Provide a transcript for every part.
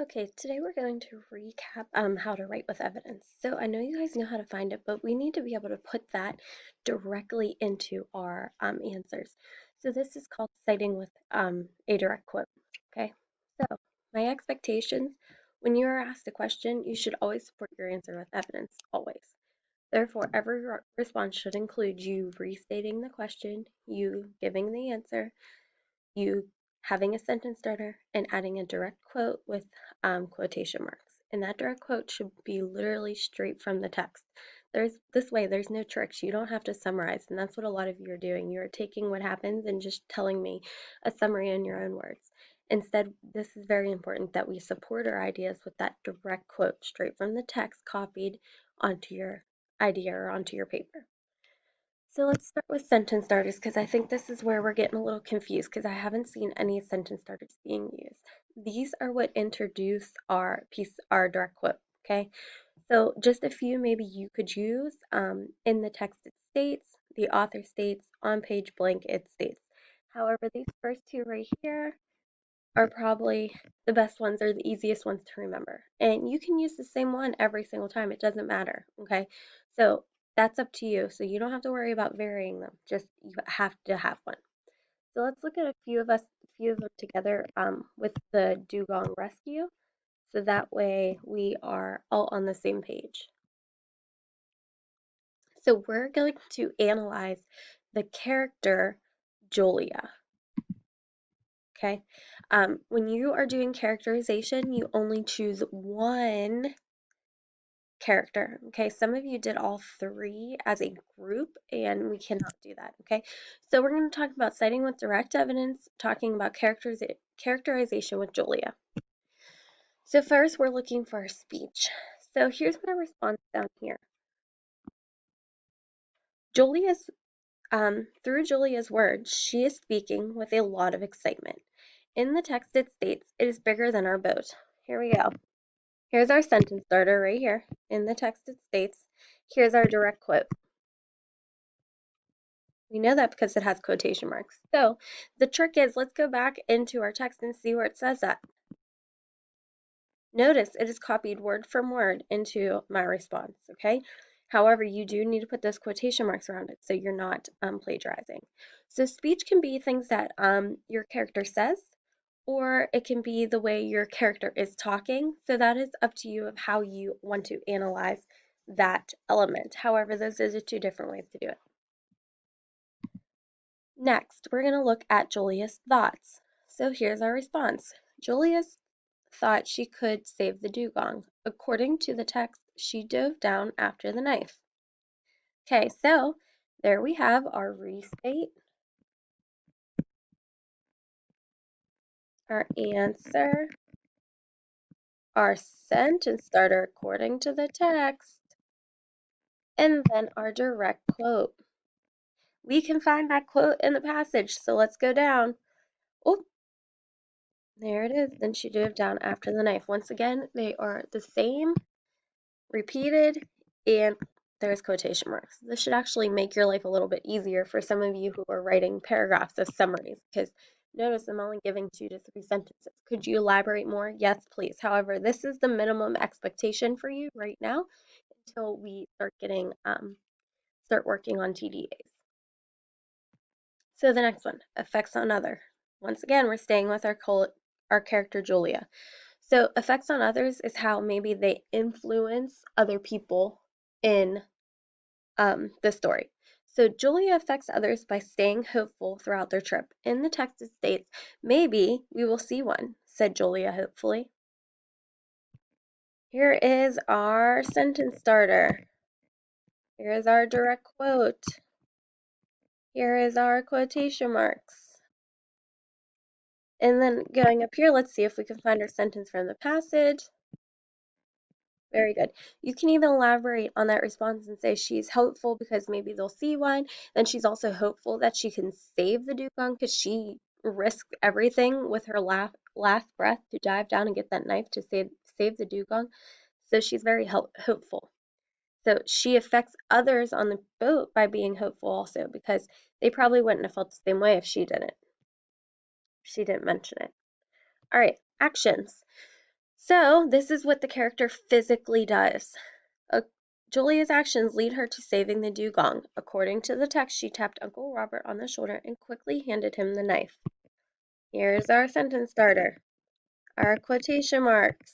Okay, today we're going to recap how to write with evidence. So I know you guys know how to find it, but we need to be able to put that directly into our answers. So this is called citing with a direct quote. Okay, so my expectations, when you are asked a question, you should always support your answer with evidence, always. Therefore, every response should include you restating the question, you giving the answer, you having a sentence starter and adding a direct quote with quotation marks. And that direct quote should be literally straight from the text. There's no tricks. You don't have to summarize, and that's what a lot of you are doing. You're taking what happens and just telling me a summary in your own words. Instead, this is very important that we support our ideas with that direct quote straight from the text copied onto your idea or onto your paper. So let's start with sentence starters because I think this is where we're getting a little confused because I haven't seen any sentence starters being used. These are what introduce our direct quote, okay? So just a few maybe you could use. In the text it states, the author states, on page blank it states. However, these first two right here are probably the best ones or the easiest ones to remember. And you can use the same one every single time. It doesn't matter, okay? So that's up to you. So you don't have to worry about varying them. Just you have to have one. So let's look at a few of them together with the Dugong Rescue. So that way we are all on the same page. So we're going to analyze the character Julia. Okay. When you are doing characterization, you only choose one character. Okay. Some of you did all three as a group, and we cannot do that. Okay. So we're going to talk about citing with direct evidence, talking about characterization with Julia. So first, we're looking for a speech. So here's my response down here. Julia's through Julia's words, she is speaking with a lot of excitement. In the text, it states, "It is bigger than our boat." Here we go. Here's our sentence starter right here. In the text it states, here's our direct quote. We know that because it has quotation marks. So the trick is, let's go back into our text and see where it says that. Notice it is copied word from word into my response, okay? However, you do need to put those quotation marks around it so you're not plagiarizing. So speech can be things that your character says, or it can be the way your character is talking. So that is up to you of how you want to analyze that element. However, those are the two different ways to do it. Next, we're going to look at Julia's thoughts. So here's our response. Julia's thought she could save the dugong. According to the text, she dove down after the knife. Okay, so there we have our restate, our answer, our sentence starter according to the text, and then our direct quote. We can find that quote in the passage, so let's go down. Oh, there it is. Then she dove down after the knife. Once again, they are the same, repeated, and there's quotation marks. This should actually make your life a little bit easier for some of you who are writing paragraphs as summaries, because notice I'm only giving 2 to 3 sentences. Could you elaborate more? Yes, please. However, this is the minimum expectation for you right now until we start working on TDAs. So the next one, effects on other. Once again, we're staying with our character Julia. So effects on others is how maybe they influence other people in the story. So Julia affects others by staying hopeful throughout their trip. In the text it states, "Maybe we will see one," said Julia hopefully. Here is our sentence starter. Here is our direct quote. Here is our quotation marks. And then going up here, let's see if we can find our sentence from the passage. Very good. You can even elaborate on that response and say she's hopeful because maybe they'll see one. Then she's also hopeful that she can save the dugong because she risked everything with her last breath to dive down and get that knife to save the dugong. So she's very hopeful. So she affects others on the boat by being hopeful also because they probably wouldn't have felt the same way if she didn't. She didn't mention it. All right, actions. So this is what the character physically does. Uh, Julia's actions lead her to saving the dugong. According to the text, she tapped Uncle Robert on the shoulder and quickly handed him the knife. Here's our sentence starter, our quotation marks,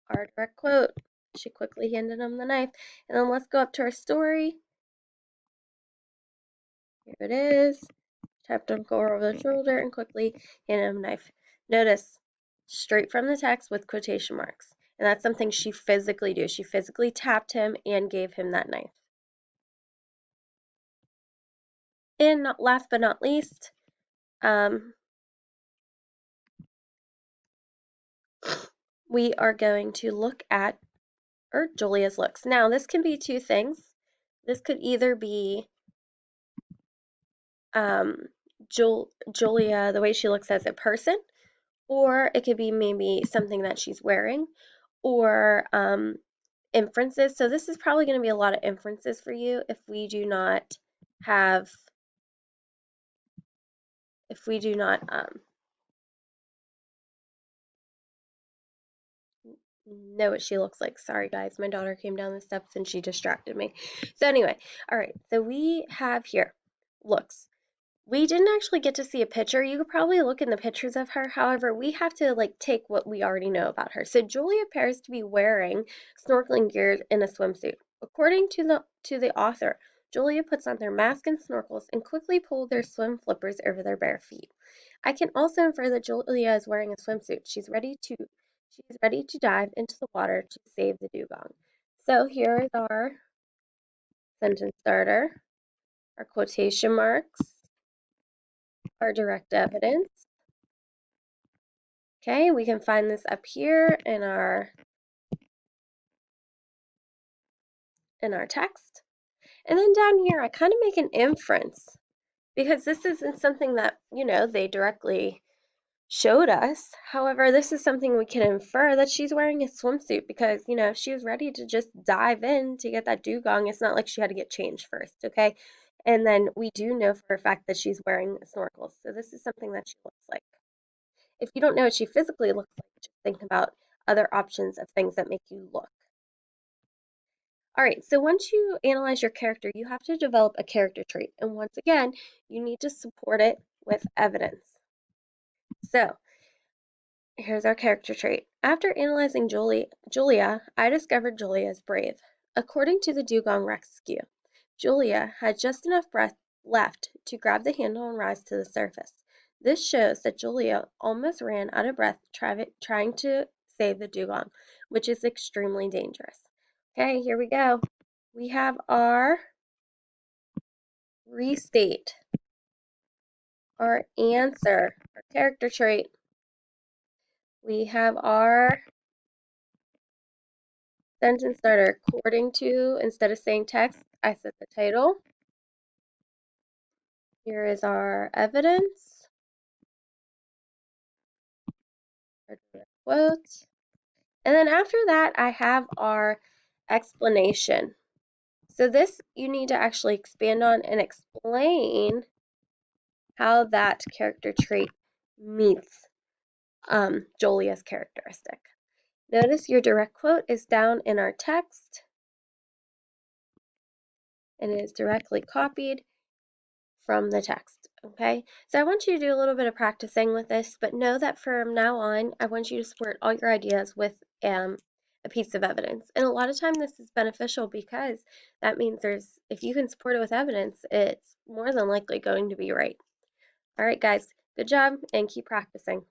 our direct quote. She quickly handed him the knife. And then let's go up to our story. Here it is. Tapped Uncle over the shoulder and quickly handed him a knife. Notice, straight from the text with quotation marks. And that's something she physically did. She physically tapped him and gave him that knife. And last but not least, we are going to look at Julia's looks. Now, this can be two things. This could either be Julia, the way she looks as a person, or it could be maybe something that she's wearing, or inferences. So this is probably going to be a lot of inferences for you have, if we do not know what she looks like. Sorry guys, my daughter came down the steps and she distracted me. So anyway, all right, so we have here looks. We didn't actually get to see a picture. You could probably look in the pictures of her. However, we have to like take what we already know about her. So Julia appears to be wearing snorkeling gear in a swimsuit. According to the author, Julia puts on their mask and snorkels and quickly pulled their swim flippers over their bare feet. I can also infer that Julia is wearing a swimsuit. She's ready to dive into the water to save the dugong. So here is our sentence starter, our quotation marks, our direct evidence. Okay, we can find this up here in our text. And then down here, I kind of make an inference because this isn't something that, they directly showed us. However, this is something we can infer that she's wearing a swimsuit because, if she was ready to just dive in to get that dugong, it's not like she had to get changed first, okay? And then we do know for a fact that she's wearing snorkels. So this is something that she looks like. If you don't know what she physically looks like, just think about other options of things that make you look. All right, so once you analyze your character, you have to develop a character trait. And once again, you need to support it with evidence. So here's our character trait. After analyzing Julia, I discovered Julia is brave. According to the Dugong rescue, Julia had just enough breath left to grab the handle and rise to the surface. This shows that Julia almost ran out of breath trying to save the dugong, which is extremely dangerous. Okay, here we go. We have our restate, our answer, our character trait. We have our sentence starter. According to, instead of saying text, I said the title. Here is our evidence, our quote. And then after that, I have our explanation. So this you need to actually expand on and explain how that character trait meets Julia's characteristic. Notice your direct quote is down in our text and it is directly copied from the text, okay? So I want you to do a little bit of practicing with this, but know that from now on, I want you to support all your ideas with a piece of evidence. And a lot of time this is beneficial because that means if you can support it with evidence, it's more than likely going to be right. All right, guys, good job and keep practicing.